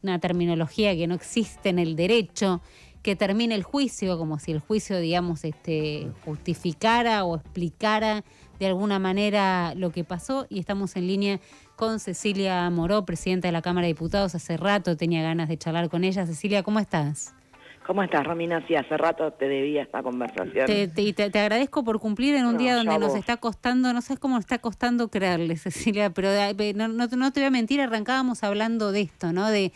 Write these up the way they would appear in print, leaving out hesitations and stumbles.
una terminología que no existe en el derecho, que termine el juicio, como si el juicio, digamos, justificara o explicara de alguna manera lo que pasó. Y estamos en línea con Cecilia Moró, presidenta de la Cámara de Diputados. Hace rato tenía ganas de charlar con ella. Cecilia, ¿cómo estás? ¿Cómo estás, Romina? Sí, hace rato te debía esta conversación. Te agradezco por cumplir en un día donde nos está costando, no sé cómo nos está costando creerle, Cecilia, pero no te voy a mentir, arrancábamos hablando de esto, ¿no? De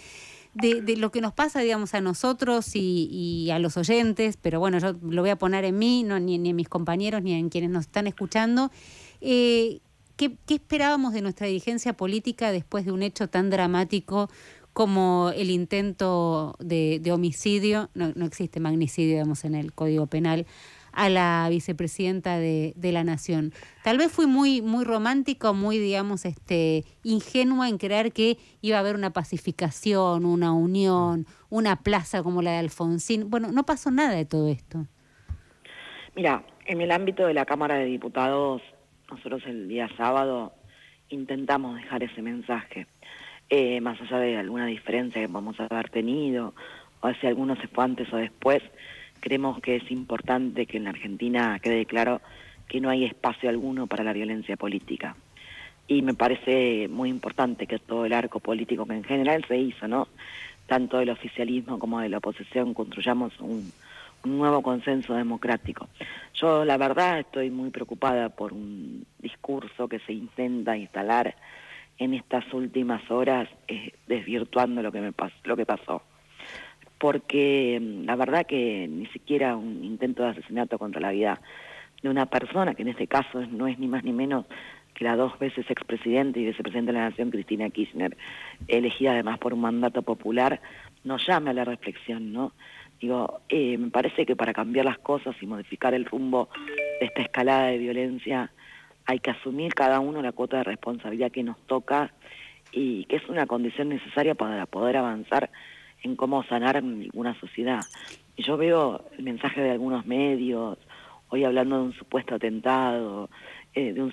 lo que nos pasa, digamos, a nosotros y a los oyentes, pero bueno, yo lo voy a poner en mí, no, ni en mis compañeros, ni en quienes nos están escuchando. ¿Qué esperábamos de nuestra dirigencia política después de un hecho tan dramático como el intento de homicidio, no existe magnicidio, digamos, en el Código Penal, a la vicepresidenta de la Nación? Tal vez fui muy romántica o muy, digamos, ingenua en creer que iba a haber una pacificación, una unión, una plaza como la de Alfonsín. Bueno, no pasó nada de todo esto. Mira, en el ámbito de la Cámara de Diputados, nosotros el día sábado intentamos dejar ese mensaje. Más allá de alguna diferencia que podamos haber tenido, o si alguno se fue antes o después, creemos que es importante que en la Argentina quede claro que no hay espacio alguno para la violencia política. Y me parece muy importante que todo el arco político que en general se hizo, ¿no? Tanto del oficialismo como de la oposición, construyamos un nuevo consenso democrático. Yo, la verdad, estoy muy preocupada por un discurso que se intenta instalar en estas últimas horas, desvirtuando lo que pasó. Porque la verdad que ni siquiera un intento de asesinato contra la vida de una persona, que en este caso no es ni más ni menos que la 2 veces expresidente y vicepresidenta de la Nación, Cristina Kirchner, elegida además por un mandato popular, nos llama a la reflexión, ¿no? Digo, me parece que para cambiar las cosas y modificar el rumbo de esta escalada de violencia, hay que asumir cada uno la cuota de responsabilidad que nos toca y que es una condición necesaria para poder avanzar en cómo sanar una sociedad. Y yo veo el mensaje de algunos medios, hoy hablando de un supuesto atentado, de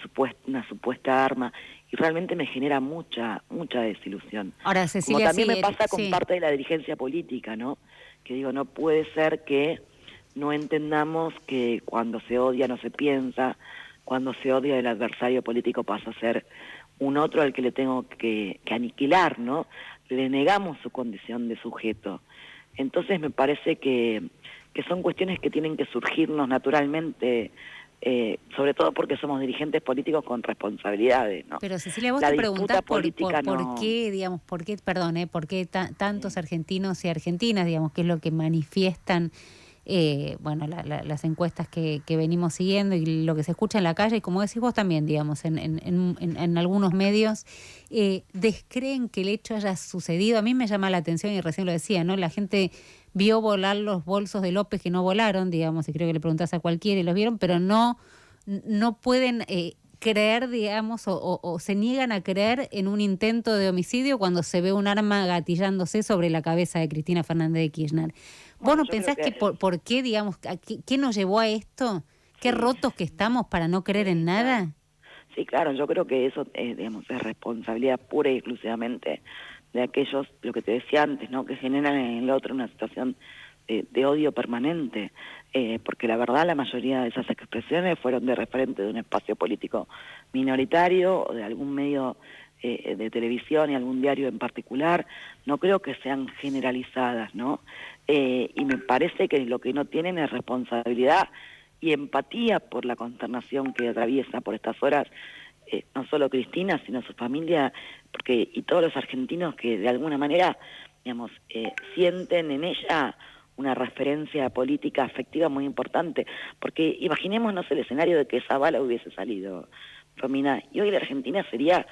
una supuesta arma, y realmente me genera mucha desilusión. Ahora, Cecilia, como también me pasa con parte de la dirigencia política, ¿no? Que digo, no puede ser que no entendamos que cuando se odia no se piensa, cuando se odia el adversario político pasa a ser un otro al que le tengo que aniquilar, ¿no? Le negamos su condición de sujeto. Entonces me parece que son cuestiones que tienen que surgirnos naturalmente, sobre todo porque somos dirigentes políticos con responsabilidades, ¿no? Pero Cecilia, vos te preguntás por qué, digamos, por qué tantos argentinos y argentinas, digamos, qué es lo que manifiestan las encuestas que venimos siguiendo y lo que se escucha en la calle, y como decís vos también, digamos, en algunos medios, descreen que el hecho haya sucedido. A mí me llama la atención, y recién lo decía, ¿no? La gente vio volar los bolsos de López que no volaron, digamos, y creo que le preguntás a cualquiera y los vieron, pero no pueden creer, digamos, o se niegan a creer en un intento de homicidio cuando se ve un arma gatillándose sobre la cabeza de Cristina Fernández de Kirchner. ¿Vos no pensás que por qué, digamos, qué nos llevó a esto? ¿Qué rotos que estamos para no creer en nada? Sí, claro, yo creo que eso digamos, es responsabilidad pura y exclusivamente de aquellos, lo que te decía antes, ¿no? Que generan en el otro una situación de odio permanente, porque la verdad la mayoría de esas expresiones fueron de referente de un espacio político minoritario o de algún medio de televisión y algún diario en particular. No creo que sean generalizadas, ¿no? Y me parece que lo que no tienen es responsabilidad y empatía por la consternación que atraviesa por estas horas, no solo Cristina, sino su familia, y todos los argentinos que de alguna manera, digamos, sienten en ella una referencia política afectiva muy importante, porque imaginémonos el escenario de que esa bala hubiese salido, Romina, y hoy la Argentina sería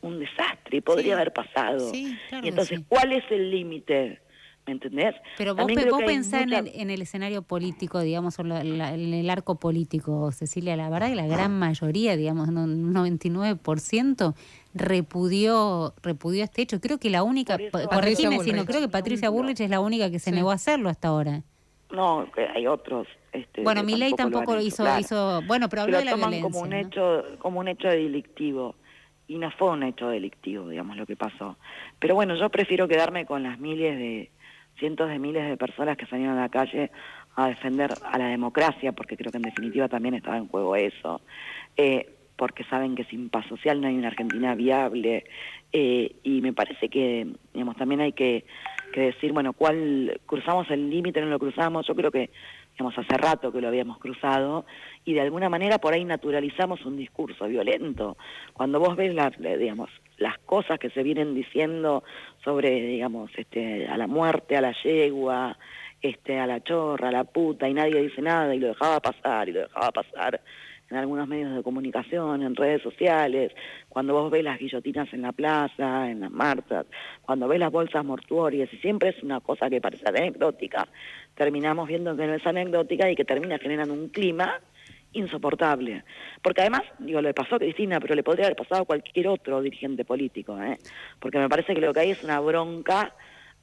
un desastre, podría haber pasado. Sí, claro. Y entonces, ¿cuál es el límite? ¿Me entendés? Pero vos pensás en el escenario político, digamos, en el arco político, Cecilia. La verdad que la gran mayoría, digamos, un 99%, repudió este hecho. Creo que la única, corregime si no, creo que Patricia Bullrich es la única que se negó a hacerlo hasta ahora. No, hay otros. Bueno, Milei tampoco hizo, bueno, pero habló de la violencia. Como un hecho delictivo. y no fue un hecho delictivo, digamos, lo que pasó. Pero bueno, yo prefiero quedarme con las cientos de miles de personas que salieron a la calle a defender a la democracia, porque creo que en definitiva también estaba en juego eso, porque saben que sin paz social no hay una Argentina viable, y me parece que, digamos, también hay que decir, bueno, ¿cuál cruzamos el límite, no lo cruzamos? Yo creo que, digamos, hace rato que lo habíamos cruzado, y de alguna manera por ahí naturalizamos un discurso violento. Cuando vos ves digamos, las cosas que se vienen diciendo sobre, digamos, a la muerte, a la yegua, a la chorra, a la puta, y nadie dice nada, y lo dejaba pasar, en algunos medios de comunicación, en redes sociales, cuando vos ves las guillotinas en la plaza, en las marchas, cuando ves las bolsas mortuorias, y siempre es una cosa que parece anecdótica, terminamos viendo que no es anecdótica y que termina generando un clima insoportable. Porque además, digo, le pasó a Cristina, pero le podría haber pasado a cualquier otro dirigente político, porque me parece que lo que hay es una bronca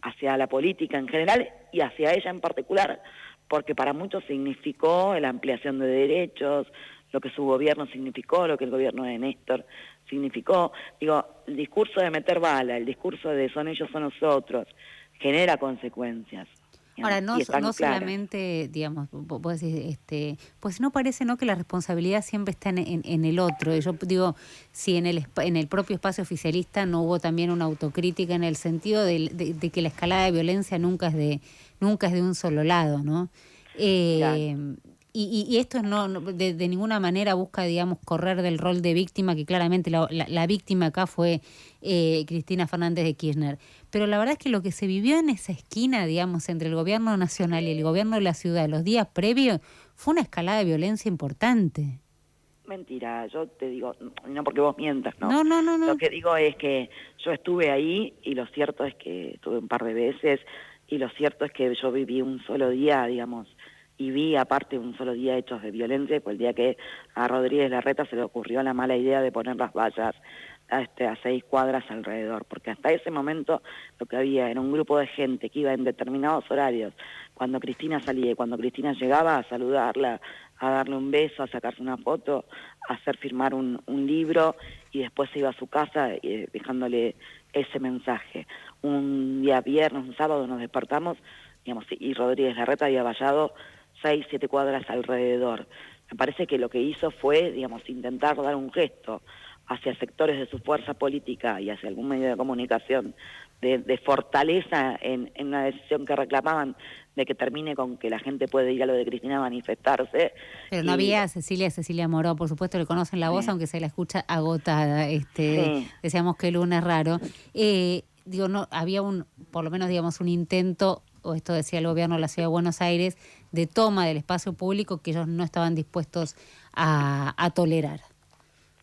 hacia la política en general y hacia ella en particular, porque para muchos significó la ampliación de derechos, lo que su gobierno significó, lo que el gobierno de Néstor significó. Digo, el discurso de meter bala, el discurso de son ellos, son nosotros, genera consecuencias. Ahora, no solamente, digamos, vos decís, pues no parece, ¿no?, que la responsabilidad siempre está en el otro. Y yo digo, si en el propio espacio oficialista no hubo también una autocrítica en el sentido de que la escalada de violencia nunca es de un solo lado, ¿no? Y esto de ninguna manera busca, digamos, correr del rol de víctima, que claramente la víctima acá fue Cristina Fernández de Kirchner. Pero la verdad es que lo que se vivió en esa esquina, digamos, entre el gobierno nacional y el gobierno de la ciudad los días previos, fue una escalada de violencia importante. Mentira, yo te digo, no porque vos mientas, ¿no? No. Lo que digo es que yo estuve ahí y lo cierto es que estuve un par de veces y lo cierto es que yo viví un solo día, digamos, y vi aparte un solo día hechos de violencia, pues el día que a Rodríguez Larreta se le ocurrió la mala idea de poner las vallas a 6 cuadras alrededor, porque hasta ese momento lo que había era un grupo de gente que iba en determinados horarios, cuando Cristina salía y cuando Cristina llegaba, a saludarla, a darle un beso, a sacarse una foto, a hacer firmar un libro, y después se iba a su casa dejándole ese mensaje. Un día viernes, un sábado nos despertamos, digamos, y Rodríguez Larreta había vallado 6, 7 cuadras alrededor. Me parece que lo que hizo fue, digamos, intentar dar un gesto hacia sectores de su fuerza política y hacia algún medio de comunicación de fortaleza en una decisión que reclamaban de que termine con que la gente puede ir a lo de Cristina a manifestarse. Pero no había Cecilia Moró, por supuesto le conocen la voz, aunque se la escucha agotada. Decíamos que el lunes es raro. Digo, no había por lo menos, digamos, un intento, o esto decía el gobierno de la Ciudad de Buenos Aires, de toma del espacio público que ellos no estaban dispuestos a tolerar.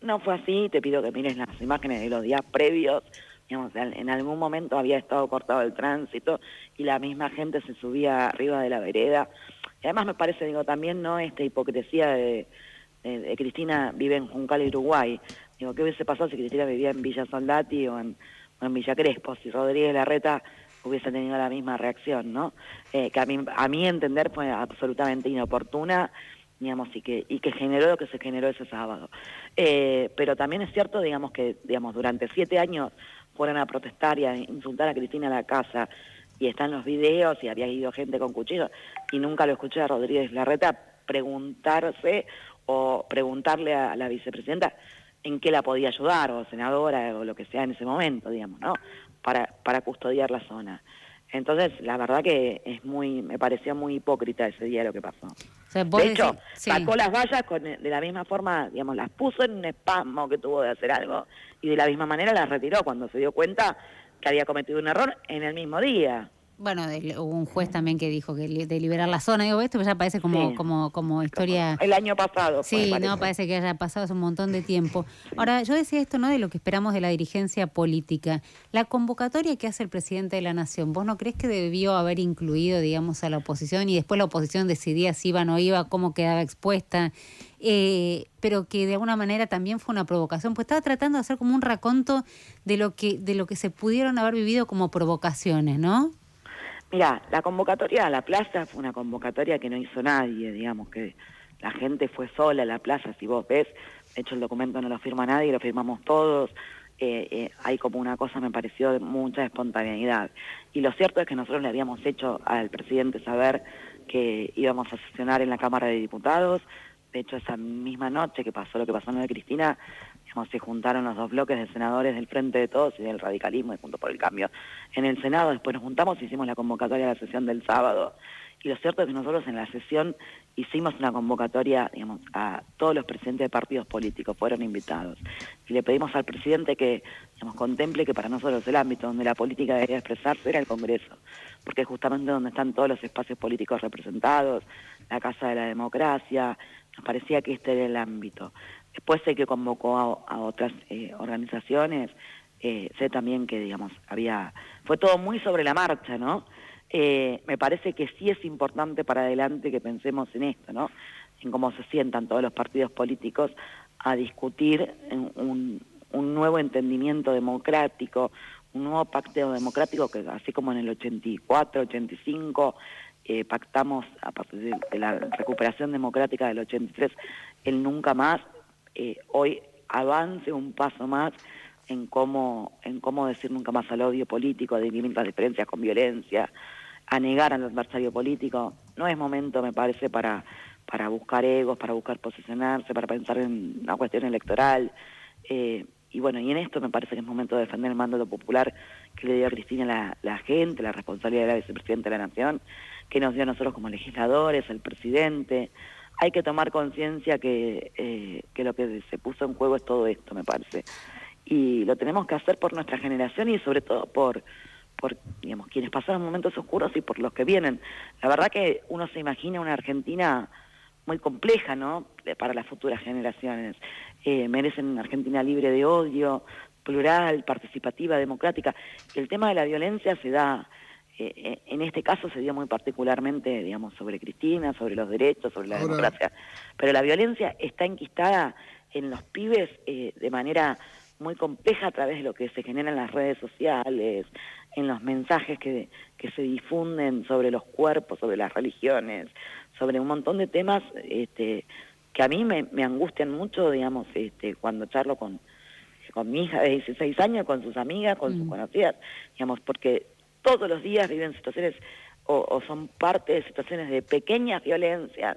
No fue así, te pido que mires las imágenes de los días previos, digamos, en algún momento había estado cortado el tránsito y la misma gente se subía arriba de la vereda. Y además me parece, digo, también no esta hipocresía de Cristina vive en Juncal, Uruguay. Digo, ¿qué hubiese pasado si Cristina vivía en Villa Soldati o en Villa Crespo? Si Rodríguez Larreta hubiese tenido la misma reacción, ¿no? Que a mí entender fue absolutamente inoportuna, digamos, y que generó lo que se generó ese sábado. Pero también es cierto, digamos, que durante 7 años fueron a protestar y a insultar a Cristina en la casa, y están los videos, y había ido gente con cuchillos, y nunca lo escuché a Rodríguez Larreta preguntarse o preguntarle a la vicepresidenta en qué la podía ayudar, o senadora, o lo que sea en ese momento, digamos, ¿no? Para custodiar la zona. Entonces, la verdad que me pareció muy hipócrita ese día lo que pasó. O sea, de hecho, sacó las vallas de la misma forma, digamos, las puso en un espasmo que tuvo de hacer algo, y de la misma manera las retiró cuando se dio cuenta que había cometido un error en el mismo día. Bueno, hubo un juez también que dijo que de liberar la zona, digo, esto ya parece como historia... El año pasado. Sí, parece que haya pasado hace un montón de tiempo. Ahora, yo decía esto, ¿no?, de lo que esperamos de la dirigencia política. La convocatoria que hace el presidente de la Nación, ¿vos no crees que debió haber incluido, digamos, a la oposición, y después la oposición decidía si iba o no iba, cómo quedaba expuesta? Pero que de alguna manera también fue una provocación, pues estaba tratando de hacer como un raconto de lo que se pudieron haber vivido como provocaciones, ¿no? Mira, la convocatoria a la plaza fue una convocatoria que no hizo nadie, digamos, que la gente fue sola a la plaza, si vos ves, De hecho, el documento no lo firma nadie, lo firmamos todos. Hay como una cosa, me pareció, de mucha espontaneidad. Y lo cierto es que nosotros le habíamos hecho al presidente saber que íbamos a sesionar en la Cámara de Diputados. De hecho, esa misma noche que pasó lo que pasó en lo de Cristina, digamos, se juntaron los dos bloques de senadores del Frente de Todos y del radicalismo y Juntos por el Cambio en el Senado. Después nos juntamos y hicimos la convocatoria a la sesión del sábado. Y lo cierto es que nosotros en la sesión hicimos una convocatoria, digamos, a todos los presidentes de partidos políticos, fueron invitados. Y le pedimos al presidente que, digamos, contemple que para nosotros el ámbito donde la política debería expresarse era el Congreso, porque es justamente donde están todos los espacios políticos representados, la Casa de la Democracia. Nos parecía que este era el ámbito. Después sé que convocó a otras organizaciones, sé también que, digamos, fue todo muy sobre la marcha, ¿no? Me parece que sí es importante para adelante que pensemos en esto, ¿no? En cómo se sientan todos los partidos políticos a discutir un nuevo entendimiento democrático, un nuevo pacto democrático que, así como en el 84, 85, pactamos a partir de la recuperación democrática del 83, el nunca más, hoy avance un paso más en cómo decir nunca más al odio político, a dirimir las diferencias con violencia, a negar al adversario político. No es momento, me parece, para buscar egos, para buscar posicionarse, para pensar en una cuestión electoral. Y bueno, y en esto me parece que es momento de defender el mandato popular que le dio a Cristina la gente, la responsabilidad de la vicepresidenta de la Nación, que nos dio a nosotros como legisladores, el presidente. Hay que tomar conciencia que lo que se puso en juego es todo esto, me parece. Y lo tenemos que hacer por nuestra generación y sobre todo por digamos, quienes pasaron momentos oscuros y por los que vienen. La verdad que uno se imagina una Argentina muy compleja, ¿no?, para las futuras generaciones. Merecen una Argentina libre de odio, plural, participativa, democrática. Y el tema de la violencia se da, en este caso se dio muy particularmente, digamos, sobre Cristina, sobre los derechos, sobre la democracia. Pero la violencia está enquistada en los pibes de manera muy compleja a través de lo que se genera en las redes sociales, en los mensajes que se difunden sobre los cuerpos, sobre las religiones, sobre un montón de temas que a mí me angustian mucho, digamos, cuando charlo con mi hija de 16 años, con sus amigas, con sus conocidas, digamos, porque todos los días viven situaciones o son parte de situaciones de pequeñas violencias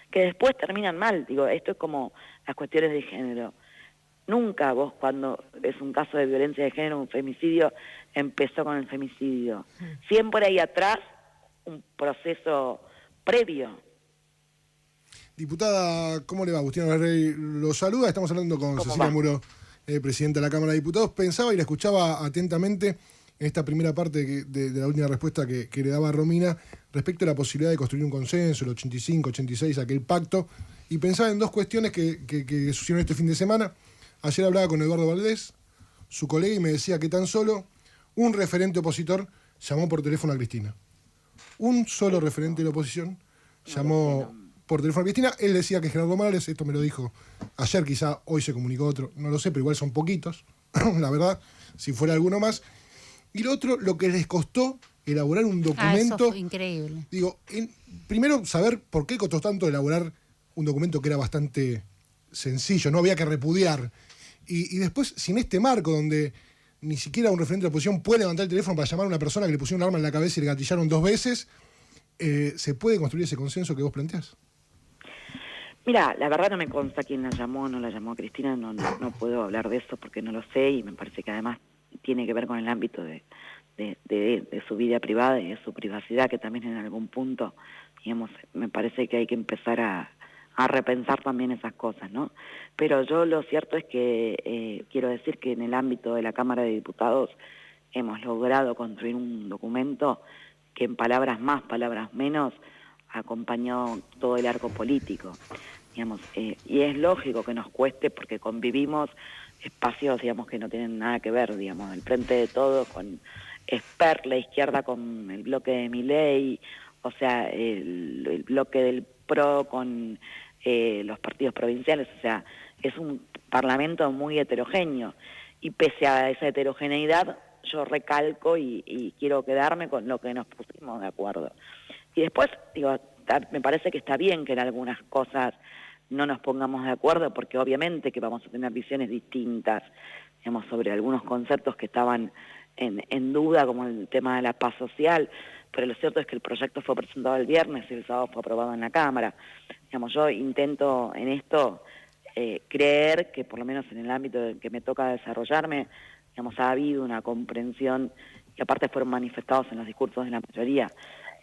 que después terminan mal. Digo, esto es como las cuestiones de género. Nunca vos, cuando es un caso de violencia de género, un femicidio, empezó con el femicidio. Siempre hay atrás un proceso previo. Diputada, ¿cómo le va? Agustín Rey lo saluda. Estamos hablando con Cecilia Muro, presidenta de la Cámara de Diputados. Pensaba y la escuchaba atentamente en esta primera parte de la última respuesta que le daba a Romina respecto a la posibilidad de construir un consenso, el 85, 86, aquel pacto. Y pensaba en dos cuestiones que sucedieron este fin de semana. Ayer hablaba con Eduardo Valdés, su colega, y me decía que tan solo un referente opositor llamó por teléfono a Cristina. Un solo referente de la oposición llamó por teléfono a Cristina. Él decía que Gerardo Morales, esto me lo dijo ayer, quizá hoy se comunicó otro, no lo sé, pero igual son poquitos, la verdad, si fuera alguno más. Y lo otro, lo que les costó elaborar un documento. Eso fue increíble. Digo, primero saber por qué costó tanto elaborar un documento que era bastante sencillo, no había que repudiar. Y después, sin este marco donde ni siquiera un referente de la oposición puede levantar el teléfono para llamar a una persona que le pusieron un arma en la cabeza y le gatillaron 2 veces, ¿se puede construir ese consenso que vos planteás? Mira, la verdad no me consta quién la llamó o no la llamó a Cristina, no puedo hablar de eso porque no lo sé y me parece que además tiene que ver con el ámbito de su vida privada y de su privacidad, que también en algún punto, digamos, me parece que hay que empezar a repensar también esas cosas, ¿no? Pero yo lo cierto es que quiero decir que en el ámbito de la Cámara de Diputados hemos logrado construir un documento que en palabras más, palabras menos, acompañó todo el arco político, digamos, y es lógico que nos cueste porque convivimos espacios, digamos, que no tienen nada que ver, digamos, el Frente de Todos con Esper, la izquierda con el bloque de Milei, o sea, el bloque del PRO con los partidos provinciales, o sea, es un parlamento muy heterogéneo, y pese a esa heterogeneidad, yo recalco y quiero quedarme con lo que nos pusimos de acuerdo. Y después, digo, me parece que está bien que en algunas cosas no nos pongamos de acuerdo, porque obviamente que vamos a tener visiones distintas, digamos, sobre algunos conceptos que estaban en duda, como el tema de la paz social, pero lo cierto es que el proyecto fue presentado el viernes y el sábado fue aprobado en la Cámara. Digamos, yo intento en esto creer que por lo menos en el ámbito en que me toca desarrollarme, digamos, ha habido una comprensión que aparte fueron manifestados en los discursos de la mayoría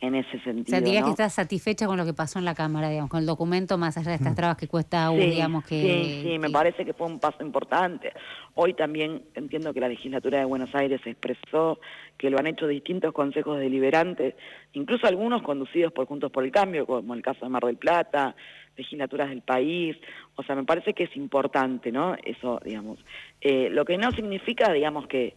en ese sentido. O sea, dirías ¿no? que estás satisfecha con lo que pasó en la Cámara, digamos, con el documento, más allá de estas trabas que cuesta aún, digamos que... Sí, me parece que fue un paso importante. Hoy también entiendo que la legislatura de Buenos Aires expresó que lo han hecho distintos consejos deliberantes, incluso algunos conducidos por Juntos por el Cambio, como el caso de Mar del Plata, legislaturas del país. O sea, me parece que es importante, ¿no? Eso, digamos. Lo que no significa, digamos, que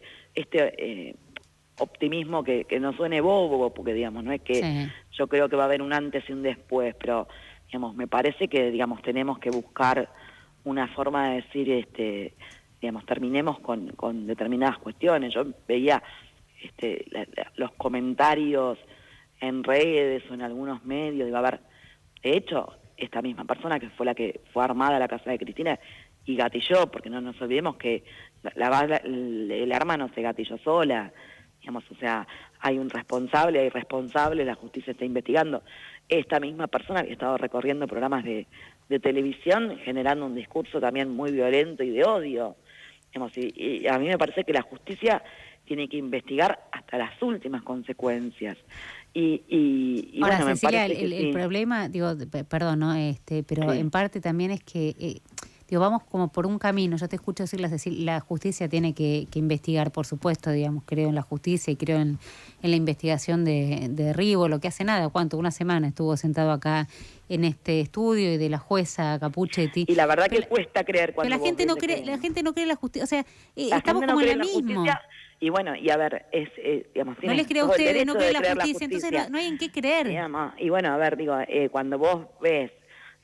optimismo que no suene bobo, porque digamos, no es que yo creo que va a haber un antes y un después, pero digamos, me parece que digamos tenemos que buscar una forma de decir, digamos, terminemos con determinadas cuestiones. Yo veía los comentarios en redes o en algunos medios, digo, a ver, de hecho, esta misma persona que fue la que fue armada a la casa de Cristina y gatilló, porque no nos olvidemos que el arma no se gatilló sola. Digamos, o sea, hay un responsable, hay responsable, la justicia está investigando. Esta misma persona que ha estado recorriendo programas de televisión, generando un discurso también muy violento y de odio. Digamos, y a mí me parece que la justicia tiene que investigar hasta las últimas consecuencias. Y ahora, bueno, Cecilia, me parece que el problema, digo, perdón, ¿no? Pero en parte también es que... digo, vamos como por un camino. Yo te escucho decir, la justicia tiene que investigar, por supuesto, digamos, creo en la justicia y creo en la investigación de Rivo, lo que hace nada, una semana estuvo sentado acá en este estudio, y de la jueza Capuchetti. Y la verdad que cuesta creer cuando la gente no cree en la justicia, o sea, estamos como en la misma. Y bueno, y a ver, digamos, no les cree a ustedes, no cree la justicia, entonces no hay en qué creer. Digamos, y bueno, a ver, digo, cuando vos ves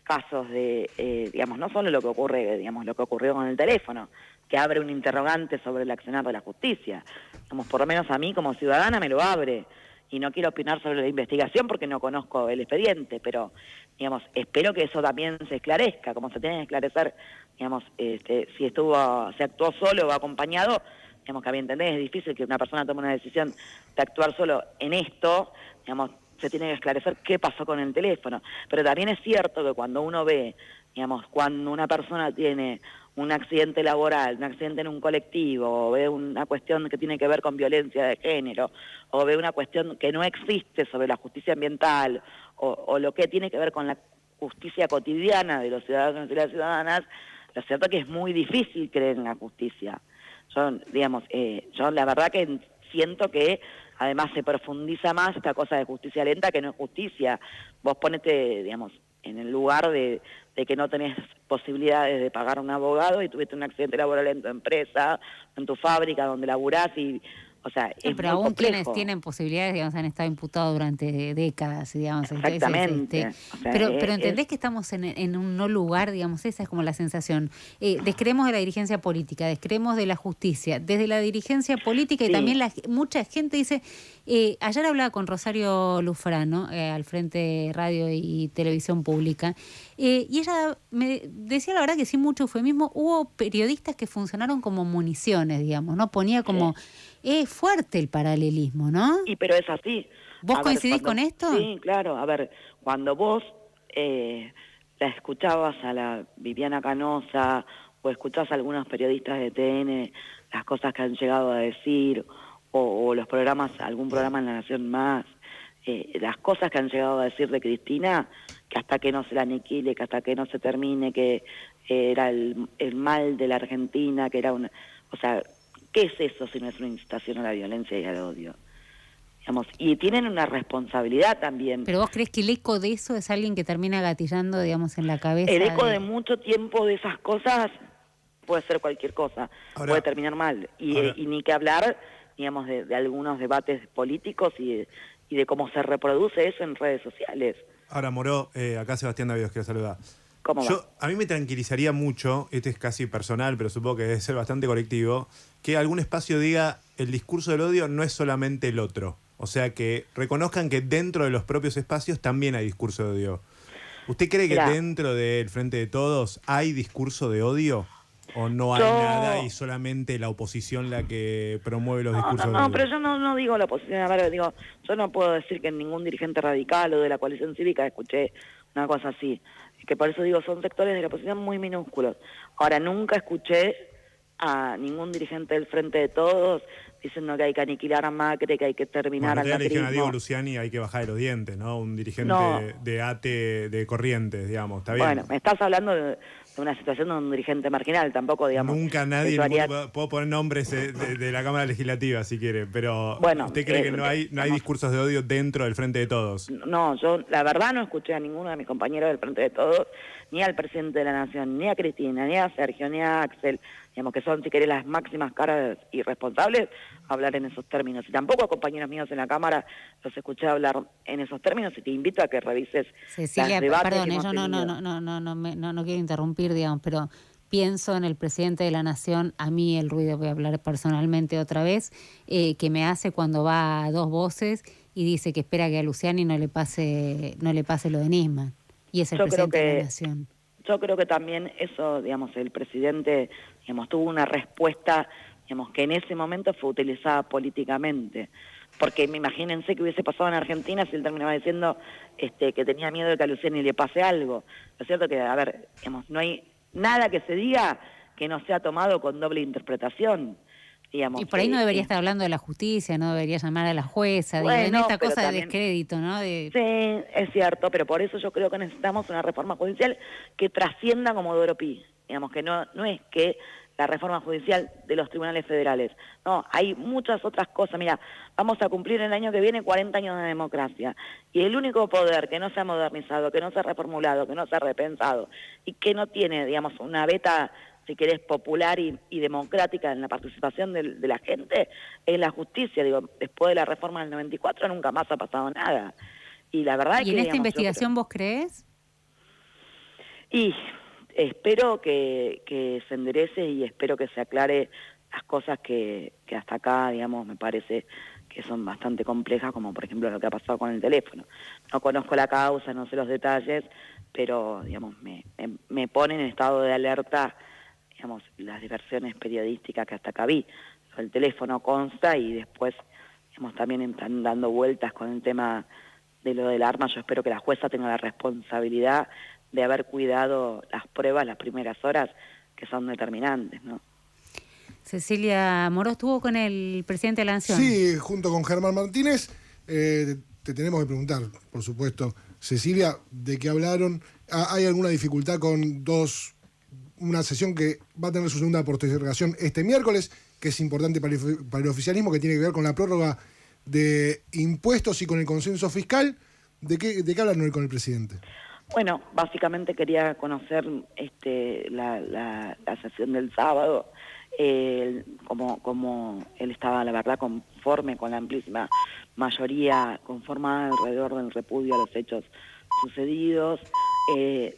casos de, digamos, no solo lo que ocurre, digamos, lo que ocurrió con el teléfono, que abre un interrogante sobre el accionar de la justicia. Digamos, por lo menos a mí como ciudadana me lo abre, y no quiero opinar sobre la investigación porque no conozco el expediente, pero, digamos, espero que eso también se esclarezca, como se tiene que esclarecer, digamos, si se actuó solo o acompañado, digamos, que a mi entender es difícil que una persona tome una decisión de actuar solo en esto, digamos, se tiene que esclarecer qué pasó con el teléfono. Pero también es cierto que cuando uno ve, digamos, cuando una persona tiene un accidente laboral, un accidente en un colectivo, o ve una cuestión que tiene que ver con violencia de género, o ve una cuestión que no existe sobre la justicia ambiental, o lo que tiene que ver con la justicia cotidiana de los ciudadanos y las ciudadanas, lo cierto es que es muy difícil creer en la justicia. Yo, digamos, yo la verdad que siento que además se profundiza más esta cosa de justicia lenta, que no es justicia. Vos ponete, digamos, en el lugar de que no tenés posibilidades de pagar un abogado y tuviste un accidente laboral en tu empresa, en tu fábrica donde laburás y... O sea, es pero muy aún complejo. quienes tienen posibilidades, digamos, han estado imputados durante décadas, digamos. Exactamente. O sea, pero entendés que estamos en un no lugar, digamos, esa es como la sensación. Descreemos de la dirigencia política, descreemos de la justicia, desde la dirigencia política, y también mucha gente dice... ayer hablaba con Rosario Lufrano, al Frente Radio y Televisión Pública, y ella me decía la verdad que sin mucho eufemismo, hubo periodistas que funcionaron como municiones, digamos, ¿no? Ponía como... Es fuerte el paralelismo, ¿no? Pero es así. ¿Vos coincidís con esto? Sí, claro. A ver, cuando vos la escuchabas a la Viviana Canosa o escuchás a algunos periodistas de TN, las cosas que han llegado a decir, o los programas, algún programa en La Nación Más, las cosas que han llegado a decir de Cristina, que hasta que no se la aniquile, que hasta que no se termine, que era el mal de la Argentina, que era una... O sea... ¿Qué es eso si no es una incitación a la violencia y al odio? Digamos, y tienen una responsabilidad también. ¿Pero vos crees que el eco de eso es alguien que termina gatillando, digamos, en la cabeza? El eco de mucho tiempo de esas cosas puede ser cualquier cosa, puede terminar mal. Y ni que hablar, digamos, de algunos debates políticos y de cómo se reproduce eso en redes sociales. Ahora, Moró, acá Sebastián Davidos quiero saludar. A mí me tranquilizaría mucho, este es casi personal, pero supongo que debe ser bastante colectivo, que algún espacio diga el discurso del odio no es solamente el otro. O sea, que reconozcan que dentro de los propios espacios también hay discurso de odio. ¿Usted cree que dentro del Frente de Todos hay discurso de odio? ¿O no hay nada y solamente la oposición la que promueve los discursos de odio? No, pero yo no digo la oposición, a ver, digo, yo no puedo decir que ningún dirigente radical o de la coalición cívica escuché una cosa así. Que por eso digo, son sectores de la oposición muy minúsculos. Ahora, nunca escuché a ningún dirigente del Frente de Todos diciendo que hay que aniquilar a Macri, que hay que terminar al macrismo. Le dijeron a Diego Luciani hay que bajar de los dientes, ¿no? Un dirigente de ATE de Corrientes, digamos, está bien. Bueno, me estás hablando de una situación de un dirigente marginal, tampoco, digamos... Nunca nadie, puedo poner nombres de la Cámara Legislativa si quiere, pero bueno, ¿usted cree que no hay discursos de odio dentro del Frente de Todos? No, yo la verdad no escuché a ninguno de mis compañeros del Frente de Todos, ni al presidente de la Nación, ni a Cristina, ni a Sergio, ni a Axel, digamos que son, si querés, las máximas caras irresponsables, hablar en esos términos. Y tampoco a compañeros míos en la Cámara los escuché hablar en esos términos, y te invito a que revises Cecilia, perdón, yo no quiero interrumpir, digamos, pero pienso en el presidente de la Nación, a mí el ruido, voy a hablar personalmente otra vez, que me hace cuando va a dos voces y dice que espera que a Luciani no le pase lo de Nisman, y es el presidente de la Nación. Yo creo que también eso, digamos, el presidente, digamos, tuvo una respuesta, digamos, que en ese momento fue utilizada políticamente. Porque imagínense que hubiese pasado en Argentina si él terminaba diciendo que tenía miedo de que a Luciani le pase algo. Lo cierto que, a ver, digamos, no hay nada que se diga que no sea tomado con doble interpretación. Digamos, y por ahí no debería estar hablando de la justicia, no debería llamar a la jueza, bueno, en esta cosa también, de descrédito, ¿no? Sí, es cierto, pero por eso yo creo que necesitamos una reforma judicial que trascienda como Doro Pi. Digamos que no es que la reforma judicial de los tribunales federales. No, hay muchas otras cosas. Mira, vamos a cumplir el año que viene 40 años de democracia. Y el único poder que no se ha modernizado, que no se ha reformulado, que no se ha repensado y que no tiene, digamos, una beta, si querés, popular y democrática en la participación de la gente, es la justicia. Digo, después de la reforma del 94 nunca más ha pasado nada. Y la verdad es que... ¿Y en esta investigación vos crees? Y espero que se enderece y espero que se aclare las cosas que hasta acá, digamos, me parece que son bastante complejas, como por ejemplo lo que ha pasado con el teléfono. No conozco la causa, no sé los detalles, pero, digamos, me pone en estado de alerta, digamos, las diversiones periodísticas que hasta acá vi. El teléfono consta y después, digamos, también están dando vueltas con el tema de lo del arma. Yo espero que la jueza tenga la responsabilidad de haber cuidado las pruebas las primeras horas, que son determinantes, ¿no? Cecilia Moró estuvo con el presidente de la Nación. Sí, junto con Germán Martínez. Te tenemos que preguntar, por supuesto, Cecilia, ¿de qué hablaron? ¿Hay alguna dificultad con una sesión que va a tener su segunda postergación este miércoles, que es importante para el oficialismo, que tiene que ver con la prórroga de impuestos y con el consenso fiscal? ¿De qué hablaron hoy con el presidente? Bueno, básicamente quería conocer la sesión del sábado, como él estaba, la verdad, conforme con la amplísima mayoría conformada alrededor del repudio a los hechos sucedidos,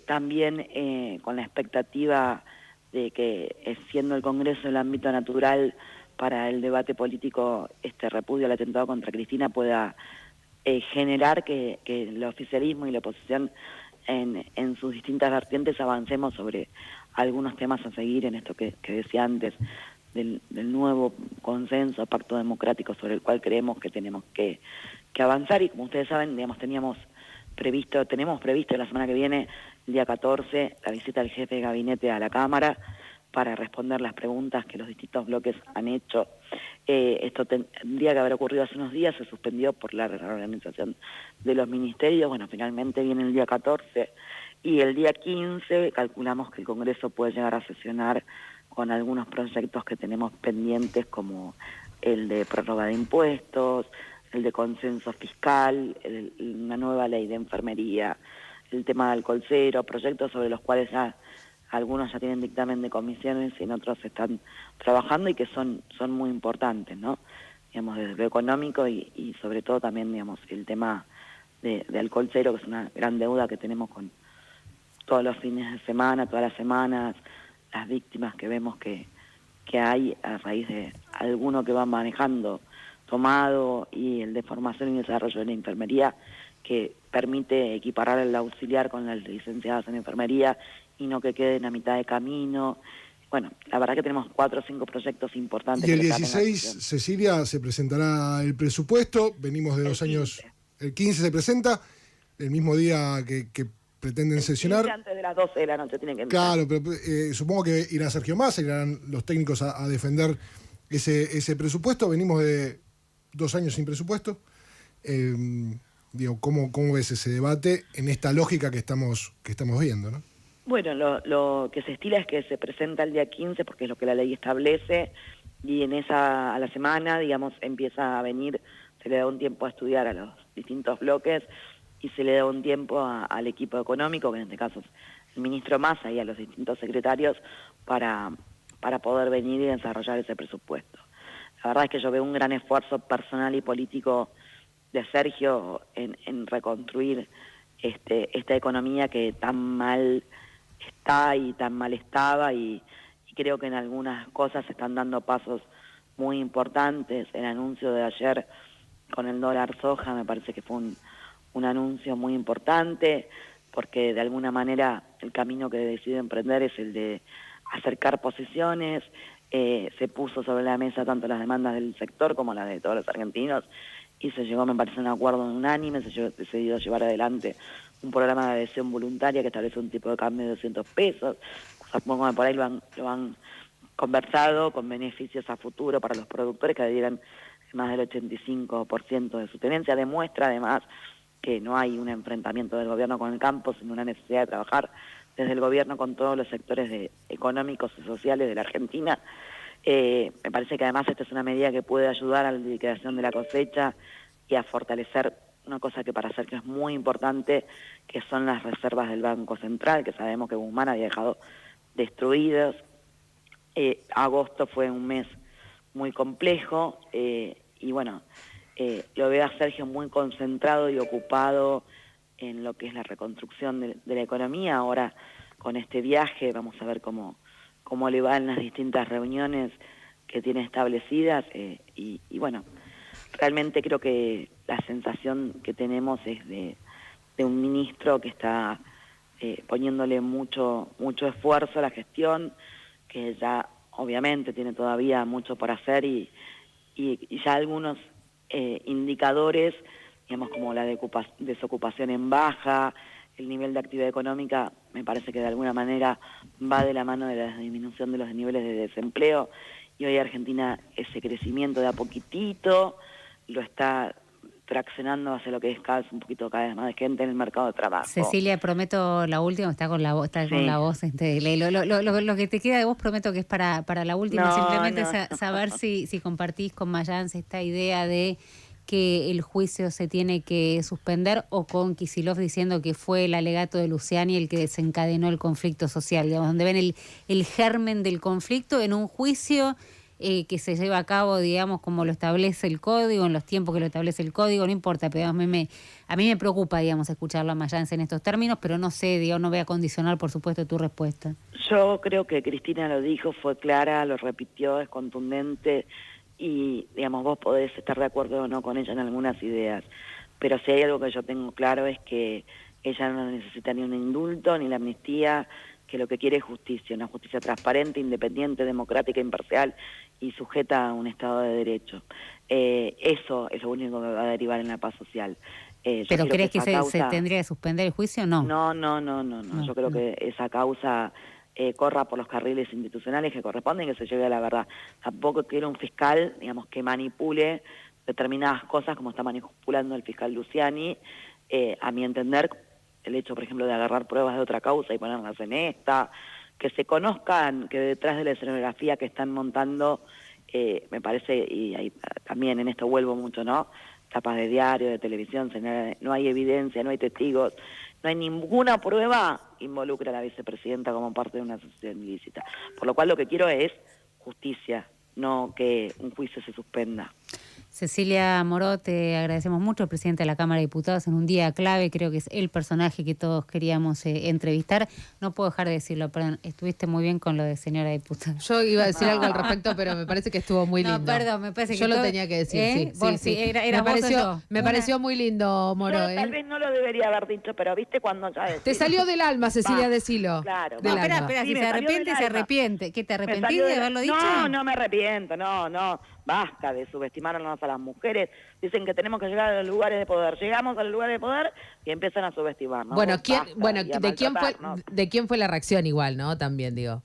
también con la expectativa de que, siendo el Congreso el ámbito natural para el debate político, este repudio al atentado contra Cristina pueda generar que el oficialismo y la oposición en sus distintas vertientes avancemos sobre algunos temas a seguir en esto que decía antes, del nuevo consenso, pacto democrático sobre el cual creemos que tenemos que avanzar. Y como ustedes saben, digamos, tenemos previsto la semana que viene, el día 14, la visita del jefe de gabinete a la Cámara para responder las preguntas que los distintos bloques han hecho. Esto tendría que haber ocurrido hace unos días, se suspendió por la reorganización de los ministerios. Bueno, finalmente viene el día 14 y el día 15 calculamos que el Congreso puede llegar a sesionar con algunos proyectos que tenemos pendientes, como el de prórroga de impuestos, el de consenso fiscal, una nueva ley de enfermería, el tema del alcohol cero, proyectos sobre los cuales ya algunos ya tienen dictamen de comisiones y en otros están trabajando y que son muy importantes, ¿no? Digamos, desde lo económico y sobre todo también, digamos, el tema de alcohol cero, que es una gran deuda que tenemos con todos los fines de semana, todas las semanas, las víctimas que vemos que hay a raíz de alguno que va manejando tomado, y el de formación y desarrollo de la enfermería, que permite equiparar el auxiliar con las licenciadas en enfermería y no que queden a mitad de camino. Bueno, la verdad que tenemos 4 o 5 proyectos importantes. Y el 16, Cecilia, se presentará el presupuesto. Venimos de 2 años. El 15 se presenta, el mismo día que pretenden sesionar. Antes de las 12 de la noche tienen que empezar. Claro, pero supongo que irá Sergio Massa, irán los técnicos a defender ese presupuesto. Venimos de 2 años sin presupuesto. Digo, ¿cómo ves ese debate en esta lógica que estamos viendo, ¿no? Bueno, lo que se estila es que se presenta el día 15 porque es lo que la ley establece, y a la semana, digamos, empieza a venir, se le da un tiempo a estudiar a los distintos bloques y se le da un tiempo al equipo económico, que en este caso es el ministro Massa, y a los distintos secretarios para poder venir y desarrollar ese presupuesto. La verdad es que yo veo un gran esfuerzo personal y político de Sergio en reconstruir esta economía que tan mal está y tan mal estaba, y creo que en algunas cosas se están dando pasos muy importantes. El anuncio de ayer con el dólar soja me parece que fue un anuncio muy importante, porque de alguna manera el camino que decide emprender es el de acercar posiciones. Se puso sobre la mesa tanto las demandas del sector como las de todos los argentinos, y se llegó, me parece, a un acuerdo unánime. Se decidió llevar adelante un programa de adhesión voluntaria que establece un tipo de cambio de 200 pesos. Supongo que por ahí lo han conversado, con beneficios a futuro para los productores que adhieran más del 85% de su tenencia. Demuestra además que no hay un enfrentamiento del gobierno con el campo, sino una necesidad de trabajar desde el gobierno con todos los sectores económicos y sociales de la Argentina. Me parece que además esta es una medida que puede ayudar a la liquidación de la cosecha y a fortalecer una cosa que para Sergio es muy importante, que son las reservas del Banco Central, que sabemos que Guzmán había dejado destruidas. Agosto fue un mes muy complejo, y bueno, lo veo a Sergio muy concentrado y ocupado en lo que es la reconstrucción de la economía. Ahora, con este viaje, vamos a ver cómo le va en las distintas reuniones que tiene establecidas, y bueno, realmente creo que la sensación que tenemos es de un ministro que está poniéndole mucho esfuerzo a la gestión, que ya obviamente tiene todavía mucho por hacer, y ya algunos indicadores, digamos, como la desocupación en baja, el nivel de actividad económica, me parece que de alguna manera va de la mano de la disminución de los niveles de desempleo, y hoy Argentina ese crecimiento de a poquitito lo está traccionando hacia lo que es un poquito cada vez más de gente en el mercado de trabajo. Cecilia, prometo la última, está con la voz. Lo que te queda de vos prometo que es para la última, simplemente saber si compartís con Mayans esta idea de que el juicio se tiene que suspender, o con Kicillof diciendo que fue el alegato de Luciani el que desencadenó el conflicto social, digamos, donde ven el germen del conflicto en un juicio que se lleva a cabo, digamos, como lo establece el código, en los tiempos que lo establece el código, no importa, pero a mí me preocupa, digamos, escucharlo a Mayans en estos términos, pero no sé, digamos, no voy a condicionar, por supuesto, tu respuesta. Yo creo que Cristina lo dijo, fue clara, lo repitió, es contundente, y, digamos, vos podés estar de acuerdo o no con ella en algunas ideas, pero si hay algo que yo tengo claro es que ella no necesita ni un indulto ni la amnistía, que lo que quiere es justicia, una justicia transparente, independiente, democrática, imparcial y sujeta a un Estado de Derecho. Eso es lo único que va a derivar en la paz social. ¿Pero crees que se tendría que suspender el juicio o no? No. Yo creo que esa causa corra por los carriles institucionales que corresponden y que se lleve a la verdad. Tampoco quiero un fiscal, digamos, que manipule determinadas cosas como está manipulando el fiscal Luciani. A mi entender, el hecho, por ejemplo, de agarrar pruebas de otra causa y ponerlas en esta, que se conozcan que detrás de la escenografía que están montando, me parece, y ahí también en esto vuelvo mucho, ¿no? Tapas de diario, de televisión, no hay evidencia, no hay testigos, no hay ninguna prueba, involucra a la vicepresidenta como parte de una asociación ilícita. Por lo cual lo que quiero es justicia, no que un juicio se suspenda. Cecilia Moró, te agradecemos mucho, presidente de la Cámara de Diputados, en un día clave, creo que es el personaje que todos queríamos entrevistar. No puedo dejar de decirlo, perdón, estuviste muy bien con lo de señora diputada. Yo iba a decir algo al respecto, pero me parece que estuvo muy lindo. No, perdón, me parece que yo lo tenía que decir, sí. Me pareció muy lindo, Moró. Tal vez no lo debería haber dicho, pero viste cuando ya decís. Te salió del alma, Cecilia, decilo. Claro. No, espera, si se arrepiente, se arrepiente. ¿Qué, te arrepentís de haberlo dicho? No me arrepiento, no. Basta de subestimarnos a las mujeres. Dicen que tenemos que llegar a los lugares de poder. Llegamos a los lugares de poder y empiezan a subestimarnos. Bueno, ¿de quién fue la reacción igual, no? También, digo.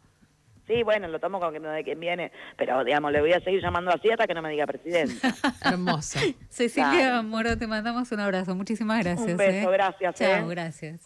Sí, bueno, lo tomo como que no de quién viene, pero digamos, le voy a seguir llamando así hasta que no me diga presidenta. Hermoso. Cecilia Moró, te mandamos un abrazo. Muchísimas gracias. Un beso, gracias. Chao, gracias.